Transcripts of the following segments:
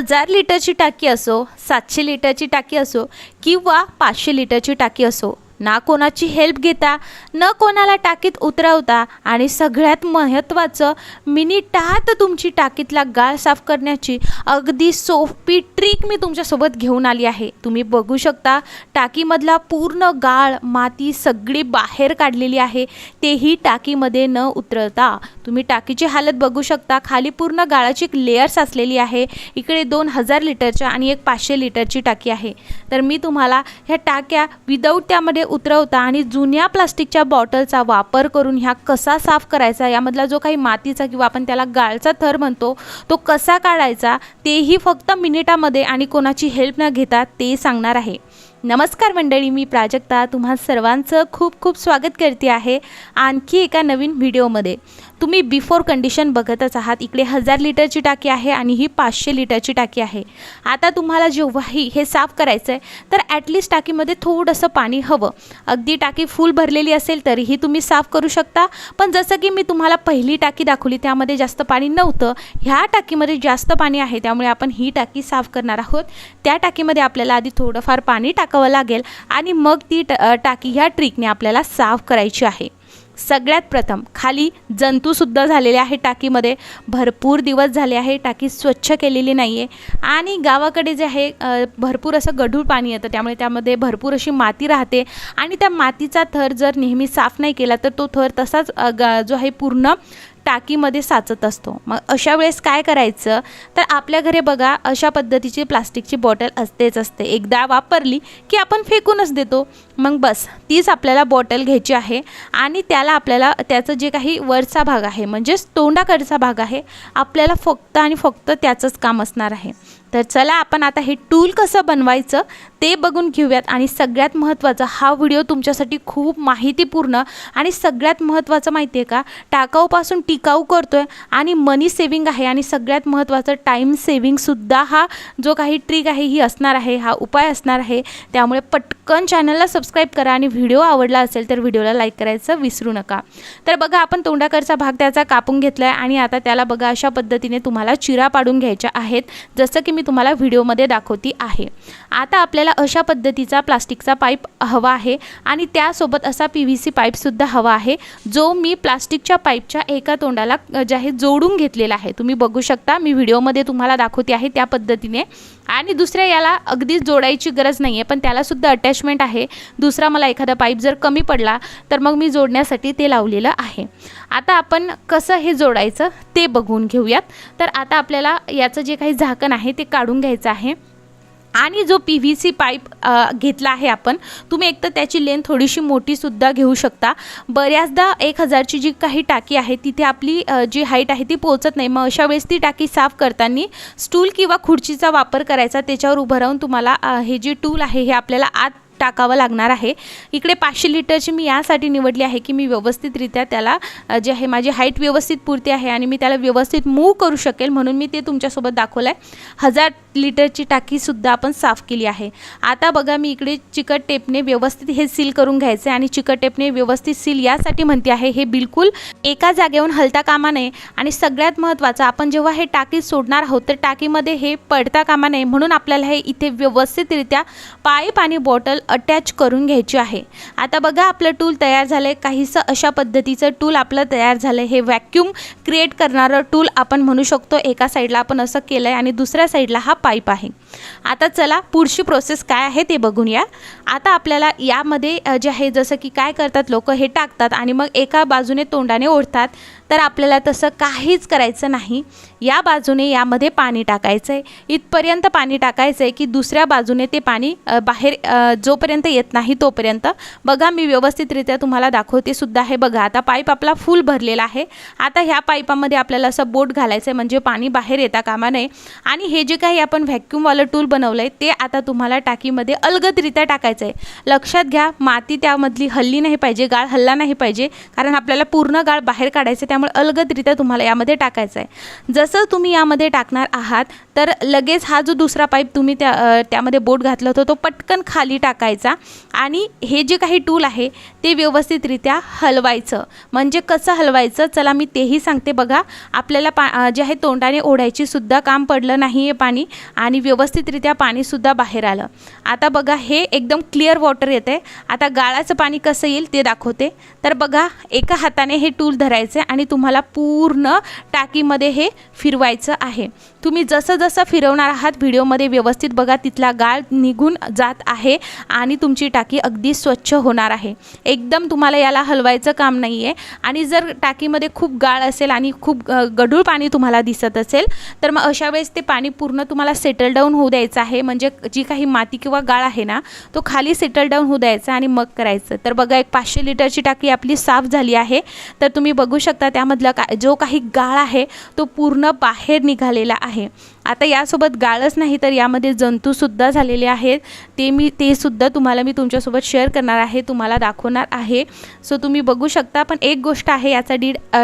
1000 लिटरची टाकी असो, 700 लिटरची टाकी असो किंवा 500 लिटरची टाकी असो, ना कोणाची हेल्प घेता, न कोणाला टाकीत उतरवता आणि सगळ्यात महत्त्वाचं मिनिटात तुमची टाकीतला गाळ साफ करण्याची अगदी सोपी ट्रिक मी तुमच्यासोबत घेऊन आली आहे। तुम्ही बघू शकता टाकीमधला पूर्ण गाळ, माती सगळी बाहेर काढलेली आहे, तेही टाकीमध्ये न उतरवता। तुम्ही टाकीची हालत बघू शकता, खाली पूर्ण गाळाची एक लेयर साचलेली आहे। इकडे 2000 लिटरच्या आणि एक 500 लिटरची टाकी आहे। तर मी तुम्हाला ह्या टाक्या विदाऊट त्यामध्ये उतरवता आणि जुन्या प्लास्टिकच्या बॉटलचा वापर करून ह्या कसा साफ करायचा, यामधला जो काही मातीचा किंवा आपण त्याला गाळचा थर म्हणतो तो कसा काढायचा, तेही फक्त मिनिटामध्ये आणि कोणाची हेल्प न घेता ते सांगणार आहे। नमस्कार मंडळी, मी प्राजक्ता तुम्हा सर्वांचं खूप खूप स्वागत करते आहे आणखी एका नवीन व्हिडिओमध्ये। तुम्ही बिफोर कंडिशन बघतच आहात। इकडे 1000 लिटरची टाकी आहे आणि ही 500 लिटरची टाकी आहे। आता तुम्हाला जेव्हाही हे साफ करायचं आहे तर ॲटलिस्ट टाकीमध्ये थोडंसं पाणी हवं। अगदी टाकी फुल भरलेली असेल तरीही तुम्ही साफ करू शकता, पण जसं की मी तुम्हाला पहिली टाकी दाखवली त्यामध्ये जास्त पाणी नव्हतं, ह्या टाकीमध्ये जास्त पाणी आहे, त्यामुळे आपण ही टाकी साफ करणार आहोत। त्या टाकीमध्ये आपल्याला आधी थोडंफार पाणी टाकावं लागेल आणि मग ती टाकी ह्या ट्रिकने आपल्याला साफ करायची आहे। सगळ्यात प्रथम खाली जंतूसुद्धा झालेले आहे, टाकीमध्ये भरपूर दिवस झाले आहे, टाकी स्वच्छ केलेली नाही आहे आणि गावाकडे जे आहे भरपूर असं गढूळ पाणी येतं, त्यामुळे त्यामध्ये भरपूर अशी माती राहते आणि त्या मातीचा थर जर नेहमी साफ नाही केला तर तो थर तसाच जो आहे पूर्ण टाकीमध्ये साचत असतो। मग अशा वेळेस काय करायचं, तर आपल्या घरी बघा अशा पद्धतीची प्लास्टिकची बॉटल असते, एकदा वापरली की आपण फेकूनच देतो। मग बस तीच आपल्याला बॉटल घ्यायची आहे आणि त्याला आपल्याला त्याचं जे काही वरचा भाग आहे म्हणजेच तोंडाकडचा भाग आहे, आपल्याला फक्त आणि फक्त त्याचंच काम असणार आहे। तर चला आपण आता हे टूल कसं बनवायचं ते बघून घेऊयात। आणि सगळ्यात महत्त्वाचं, हा व्हिडिओ तुमच्यासाठी खूप माहितीपूर्ण आणि सगळ्यात महत्त्वाचं माहिती आहे का, टाकाऊपासून टिकाऊ करतोय आणि मनी सेविंग आहे आणि सगळ्यात महत्त्वाचं टाईम सेविंगसुद्धा हा जो काही ट्रिक आहे ही असणार आहे, हा उपाय असणार आहे। त्यामुळे पटकन चॅनलला सबस्क्राईब करा आणि व्हिडिओ आवडला असेल तर व्हिडिओला लाईक करायचं विसरू नका। तर बघा आपण तोंडाकडचा भाग त्याचा कापून घेतला आहे आणि आता त्याला बघा अशा पद्धतीने तुम्हाला चिरा पाडून घ्यायच्या आहेत, जसं की मी तुम्हाला व्हिडिओमध्ये दाखवती आहे। आता आपल्याला अशा पद्धतीचा प्लास्टिकचा पाईप हवा आहे आणि त्यासोबत असा PVC पाईपसुद्धा हवा आहे, जो मी प्लास्टिकच्या पाईपच्या एका तोंडाला जे आहे जोडून घेतलेला आहे। तुम्ही बघू शकता, मी व्हिडिओमध्ये तुम्हाला दाखवते आहे त्या पद्धतीने। आणि दुसऱ्या याला अगदी जोडायची गरज नाही आहे, पण त्यालासुद्धा अटॅचमेंट आहे। दुसरा मला एखादा पाईप जर कमी पडला तर मग मी जोडण्यासाठी ते लावलेलं आहे। आता आपण कसं हे जोडायचं ते बघून घेऊयात। तर आता आपल्याला याचं जे काही झाकण आहे ते काढून घ्यायचं आहे आणि जो PVC पाईप घेतला आहे आपण, तुम्ही एकतर त्याची लेंथ थोडीशी मोठीसुद्धा घेऊ शकता। बऱ्याचदा 1000ची जी काही टाकी आहे तिथे आपली जी हाईट आहे ती पोहोचत नाही, मग अशा वेळेस ती टाकी साफ करताना स्टूल किंवा खुर्चीचा वापर करायचा। त्याच्यावर उभं राहून तुम्हाला हे जे टूल आहे हे आपल्याला आत टाकावं लागणार आहे। इकडे 500 लिटरची मी यासाठी निवडली आहे की मी व्यवस्थितरित्या त्याला जे आहे माझी हाईट व्यवस्थित पुरते आहे आणि मी त्याला व्यवस्थित मूव्ह करू शकेल, म्हणून मी ते तुमच्यासोबत दाखवलं आहे। 1000 लिटरची टाकीसुद्धा आपण साफ केली आहे। आता बघा मी इकडे चिकट टेपने व्यवस्थित हे सील करून घ्यायचं आहे आणि चिकट टेपने व्यवस्थित सील यासाठी म्हणते आहे, हे बिलकुल एका जागेवरून हलता कामा नये आणि सगळ्यात महत्त्वाचं, आपण जेव्हा हे टाकी सोडणार आहोत तर टाकीमध्ये हे पडता कामा नये, म्हणून आपल्याला हे इथे व्यवस्थितरित्या पाईप आणि बॉटल अटॅच करून घ्यायची आहे। आता बघा आपलं टूल तयार झालं आहे, काहीसं अशा पद्धतीचं टूल आपलं तयार झालं आहे। हे व्हॅक्यूम क्रिएट करणारं टूल आपण म्हणू शकतो। एका साईडला आपण असं केलं आहे आणि दुसऱ्या साईडला हा पाईप आहे। आता चला पुढची प्रोसेस काय आहे ते बघून या। आता आपल्याला यामध्ये जे आहे जसं की काय करतात लोक, हे टाकतात आणि मग एका बाजूने तोंडाने ओढतात, तर आपल्याला तसं काहीच करायचं नाही। या बाजूने यामध्ये पाणी टाकायचं आहे, इथपर्यंत पाणी टाकायचं आहे की दुसऱ्या बाजूने ते पाणी बाहेर जोपर्यंत येत नाही तोपर्यंत। बघा मी व्यवस्थितरित्या तुम्हाला दाखवते सुद्धा आहे। बघा आता पाईप आपला फुल भरलेला आहे। आता ह्या पाईपामध्ये आपल्याला असं बोट घालायचं आहे, म्हणजे पाणी बाहेर येता कामा नये। आणि हे जे काही आपण व्हॅक्यूमवालं टूल बनवलं आहे ते आता तुम्हाला टाकीमध्ये अलगदरित्या टाकायचं आहे। लक्षात घ्या, माती त्यामधली हल्ली नाही पाहिजे, गाळ हल्ला नाही पाहिजे, कारण आपल्याला पूर्ण गाळ बाहेर काढायचं, त्यामुळे अलगदरित्या तुम्हाला यामध्ये टाकायचं आहे। जसं तुम्ही यामध्ये टाकणार आहात तर लगेच हा जो दुसरा पाईप तुम्ही त्यामध्ये बोट घातलं होतं तो पटकन खाली टाकायचा आणि हे जे काही टूल आहे ते व्यवस्थितरित्या हलवायचं. म्हणजे कसं हलवायचं चला मी तेही सांगते. बघा आपल्याला जे आहे तोंडाने ओढायची सुद्धा काम पडलं नाही आहे पाणी आणि व्यवस्थितरित्या पाणीसुद्धा बाहेर आलं. आता बघा हे एकदम क्लिअर वॉटर येतं आहे. आता गाळाचं पाणी कसं येईल ते दाखवते. तर बघा एका हाताने हे टूल धरायचं आणि तुम्हाला पूर्ण टाकीमध्ये हे फिरवायचं आहे. तुम्ही जसं जसं फिरवणार आहात व्हिडिओमध्ये व्यवस्थित बघा तिथला गाळ निघून जात आहे आणि तुमची टाकी अगदी स्वच्छ होणार आहे. एकदम तुम्हाला याला हलवायचं काम नाही आहे. आणि जर टाकीमध्ये खूप गाळ असेल आणि खूप गढूळ पाणी तुम्हाला दिसत असेल तर मग अशा वेळेस ते पाणी पूर्ण तुम्हाला सेटल डाऊन होऊ द्यायचं आहे. म्हणजे जी काही माती किंवा गाळ आहे ना तो खाली सेटल डाऊन होऊ द्यायचा आणि मग करायचं. तर बघा एक 500 लिटरची टाकी आपली साफ झाली आहे. तर तुम्ही बघू शकता त्यामधला जो काही गाळ आहे तो पूर्ण बाहेर निघालेला आहे. आता यासोबत गाळच नाही तर यामध्ये जंतूसुद्धा झालेले आहेत. ते सुद्धा तुम्हाला मी तुमच्यासोबत शेअर करणार आहे, तुम्हाला दाखवणार आहे. सो तुम्ही बघू शकता. पण एक गोष्ट आहे याचा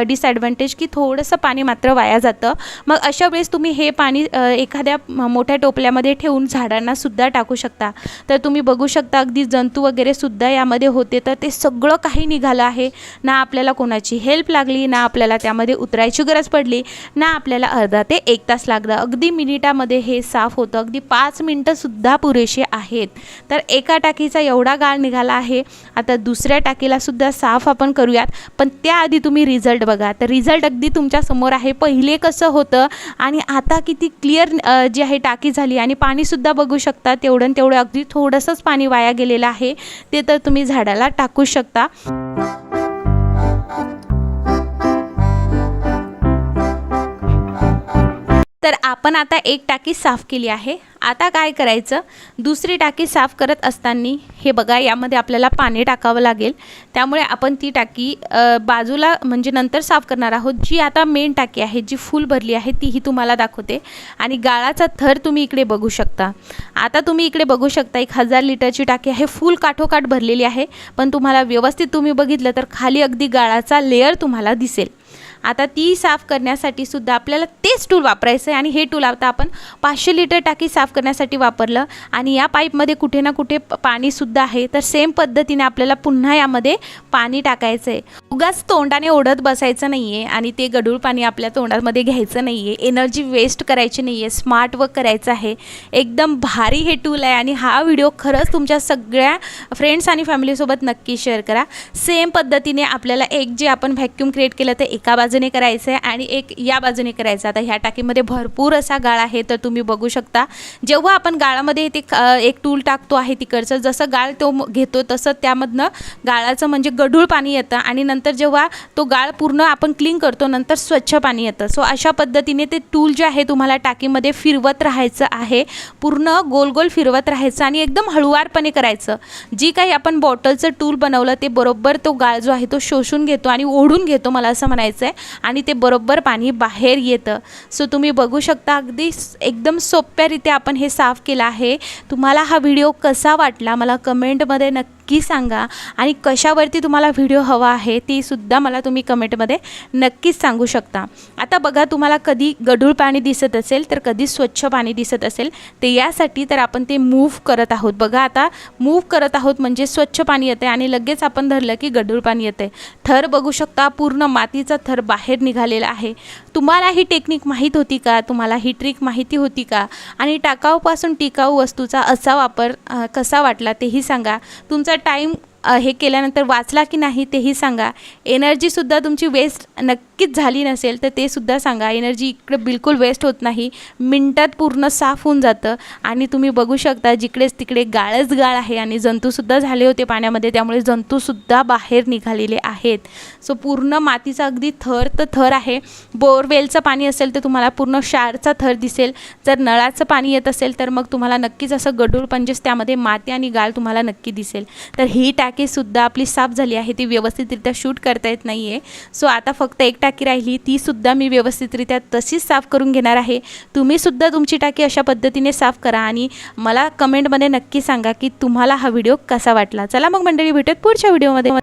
डिसॲडव्हान्टेज की थोडंसं पाणी मात्र वाया जातं. मग अशा वेळेस तुम्ही हे पाणी एखाद्या मोठ्या टोपल्यामध्ये ठेवून झाडांनासुद्धा टाकू शकता. तर तुम्ही बघू शकता अगदी जंतू वगैरे सुद्धा यामध्ये होते. तर ते सगळं काही निघालं आहे. ना आपल्याला कोणाची हेल्प लागली, ना आपल्याला त्यामध्ये उतरायची गरज पडली, ना आपल्याला अर्धा ते 1 तास लागला. अगदी मिनिटामध्ये हे साफ होतं. अगदी 5 मिनिटंसुद्धा पुरेसे आहेत. तर एका टाकीचा एवढा गाळ निघाला आहे. आता दुसऱ्या टाकीला सुद्धा साफ आपण करूयात. पण त्याआधी तुम्ही रिझल्ट बघा. तर रिझल्ट अगदी तुमच्या समोर आहे. पहिले कसं होतं आणि आता किती क्लिअर जी आहे टाकी झाली आणि पाणीसुद्धा बघू शकता तेवढं अगदी थोडंसंच पाणी वाया गेलेलं आहे. ते तर तुम्ही झाडाला टाकू शकता. तर आपण आता एक टाकी साफ केली आहे. आता काय करायचं, दुसरी टाकी साफ करत असताना हे बघा यामध्ये आपल्याला पाणी टाकावं लागेल. त्यामुळे आपण ती टाकी बाजूला म्हणजे नंतर साफ करणार आहोत. जी आता मेन टाकी आहे जी फुल भरली आहे तीही तुम्हाला दाखवते. आणि गाळाचा थर तुम्ही इकडे बघू शकता. आता तुम्ही इकडे बघू शकता 1000 लिटरची टाकी आहे, फुल काठोकाठ भरलेली आहे. पण तुम्हाला व्यवस्थित तुम्ही बघितलं तर खाली अगदी गाळाचा लेअर तुम्हाला दिसेल. आता ती साफ करण्यासाठी सुद्धा आपल्याला तेच टूल वापरायचं आहे. आणि हे टूल आता आपण 500 लिटर टाकी साफ करण्यासाठी वापरलं. आणि या पाईपमध्ये कुठे ना कुठे पाणीसुद्धा आहे. तर सेम पद्धतीने आपल्याला पुन्हा यामध्ये पाणी टाकायचं आहे. उगाच तोंडाने ओढत बसायचं नाही आहे आणि ते गढूळ पाणी आपल्या तोंडामध्ये घ्यायचं नाही आहे. एनर्जी वेस्ट करायची नाही आहे. स्मार्ट वर्क करायचं आहे. एकदम भारी हे टूल आहे. आणि हा व्हिडिओ खरंच तुमच्या सगळ्या फ्रेंड्स आणि फॅमिलीसोबत नक्की शेअर करा. सेम पद्धतीने आपल्याला एक जे आपण व्हॅक्यूम क्रिएट केलं ते एका बाजूने करायचं आहे आणि एक या बाजूने करायचं. आता ह्या टाकीमध्ये भरपूर असा गाळ आहे. तर तुम्ही बघू शकता जेव्हा आपण गाळामध्ये ते एक टूल टाकतो आहे तिकडचं जसं गाळ तो घेतो तसं त्यामधनं गाळाचं म्हणजे गढूळ पाणी येतं. आणि नंतर जेव्हा तो गाळ पूर्ण आपण क्लीन करतो नंतर स्वच्छ पाणी येतं. सो अशा पद्धतीने ते टूल जे आहे तुम्हाला टाकीमध्ये फिरवत राहायचं आहे. पूर्ण गोल गोल फिरवत राहायचं आणि एकदम हळुवारपणे करायचं. जी काही आपण बॉटलचं टूल बनवलं ते बरोबर तो गाळ जो आहे तो शोषून घेतो आणि ओढून घेतो, मला असं म्हणायचं आहे. आणि ते बरोबर पाणी बाहेर येतं. सो तुम्ही बघू शकता अगदी एकदम सोप्यारीत्या आपण हे साफ केलं आहे. तुम्हाला हा व्हिडिओ कसा वाटला मला कमेंटमध्ये नक्की सांगा. आणि कशावरती तुम्हाला व्हिडिओ हवा आहे ती सुद्धा मला तुम्ही कमेंटमध्ये नक्कीच सांगू शकता. आता बघा तुम्हाला कधी गढूळ पाणी दिसत असेल तर कधी स्वच्छ पाणी दिसत असेल ते यासाठी तर आपण ते मूव्ह करत आहोत. बघा आता मूव्ह करत आहोत म्हणजे स्वच्छ पाणी येते आणि लगेच आपण धरलं की गढूळ पाणी येते. थर बघू शकता पूर्ण मातीचा थर बाहेर निघालेला आहे. तुम्हाला ही टेक्निक माहीत होती का? तुम्हाला ही ट्रिक माहिती होती का? आणि टाकाऊपासून टिकाऊ वस्तूचा असा वापर कसा वाटला तेही सांगा. तुमचा टाईम हे केल्यानंतर वाचला की नाही तेही सांगा. एनर्जीसुद्धा तुमची वेस्ट नक्कीच झाली नसेल तर ते सुद्धा सांगा. एनर्जी इकडे बिलकुल वेस्ट होत नाही. मिनटात पूर्ण साफ होऊन जातं. आणि तुम्ही बघू शकता जिकडेच तिकडे गाळच गाळ आहे आणि जंतूसुद्धा झाले होते पाण्यामध्ये त्यामुळे जंतूसुद्धा बाहेर निघालेले आहेत. सो पूर्ण मातीचा अगदी थर तर थर आहे. बोरवेलचं पाणी असेल तर तुम्हाला पूर्ण क्षारचा थर दिसेल. जर नळाचं पाणी येत असेल तर मग तुम्हाला नक्कीच असं गढूळ म्हणजेच त्यामध्ये माती आणि गाळ तुम्हाला नक्की दिसेल. तर ही टाकीसुद्धा आपली साफ झाली आहे. ती व्यवस्थितरित्या शूट करता येत नाही आहे. सो आता फक्त एक टाकी राहिली तीसुद्धा मी व्यवस्थितरित्या तशीच साफ करून घेणार आहे. तुम्हीसुद्धा तुमची टाकी अशा पद्धतीने साफ करा आणि मला कमेंटमध्ये नक्की सांगा की तुम्हाला हा व्हिडिओ कसा वाटला. चला मग मंडळी भेटूयात पुढच्या व्हिडिओमध्ये.